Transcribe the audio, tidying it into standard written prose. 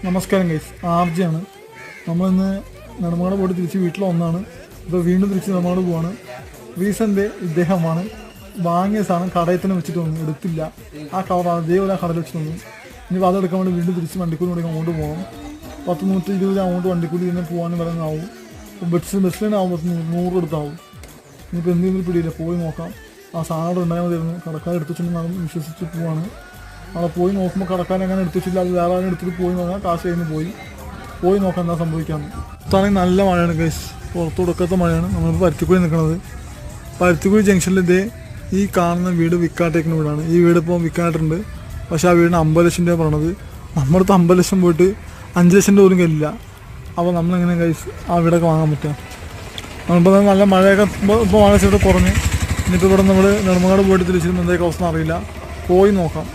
നമസ്കാരം ഗൈസ്, ആർജിയാണ്. നമ്മളിന്ന് നെടുമങ്ങാട് പോയിട്ട് തിരിച്ച് വീട്ടിൽ വന്നാണ്. ഇപ്പോൾ വീണ്ടും തിരിച്ച് നെടുമങ്ങാട് പോവാണ്. റീസെൻ്റ് ഇദ്ദേഹമാണ് വാങ്ങിയ സാധനം കടയിൽ തന്നെ വെച്ചിട്ട് വന്നു, എടുത്തില്ല. ആ കവർ അതേപോലെ ആ കടയിൽ വെച്ചിട്ട് വന്നു. ഇനിയിപ്പോൾ അതെടുക്കാൻ വേണ്ടി വീണ്ടും തിരിച്ച് വണ്ടിക്കൂലി കൊടുക്കാൻ അങ്ങോട്ട് പോകണം. 120 അങ്ങോട്ട് വണ്ടിക്കൂലി തന്നെ പോകാനും പറയുന്നതാവും. ബസ്സിലാണ് ആവുമ്പോൾ 100 എടുത്താവും. ഇനിയിപ്പോൾ എന്തെങ്കിലും പിടിയില്ല, പോയി നോക്കാം. ആ സാധനം ഉണ്ടായാൽ മതിയായിരുന്നു. കടക്കാർ എടുത്തു വെച്ചിട്ടുണ്ടെന്ന് വിശ്വസിച്ച് പോവാണ്. അവിടെ പോയി നോക്കുമ്പോൾ കടക്കാരൻ എങ്ങനെ എടുത്തു വെച്ചില്ല, അത് വേറെ ആരും എടുത്തിട്ട് പോയി നോക്കാം. കാശ് കഴിഞ്ഞ് പോയി നോക്കാം എന്താ സംഭവിക്കാമെന്ന്. പുറത്താണെങ്കിൽ നല്ല മഴയാണ് ഗൈസ്, പുറത്ത് കൊടുക്കാത്ത മഴയാണ്. നമ്മളിപ്പോൾ പരുത്തിക്കുഴി നിൽക്കുന്നത്. പരുത്തിക്കുഴി ജംഗ്ഷനിൽ ഇതേ ഈ കാണുന്ന വീട് വിൽക്കാട്ടേക്കുന്ന വീടാണ്. ഈ വീട് ഇപ്പോൾ വിൽക്കാനായിട്ടുണ്ട്. പക്ഷേ ആ വീടിന് 50 ലക്ഷം രൂപ പറയണത്. നമ്മുടെ അടുത്ത് 50 ലക്ഷം പോയിട്ട് 5 ലക്ഷം രൂപ പോലും കഴിയില്ല. അപ്പോൾ നമ്മളെങ്ങനെ ഗൈസ് ആ വീടൊക്കെ വാങ്ങാൻ പറ്റുക? നമ്മളിപ്പോൾ നല്ല മഴയൊക്കെ ഇപ്പോൾ മഴ ചെയ്തിട്ട് കുറഞ്ഞ്. ഇനിയിപ്പോൾ ഇവിടെ നമ്മൾ നെടുമങ്ങാട് പോയിട്ട് തിരിച്ചിരുമ്പോൾ എന്തൊക്കെ അവസ്ഥ അറിയില്ല, പോയി നോക്കാം.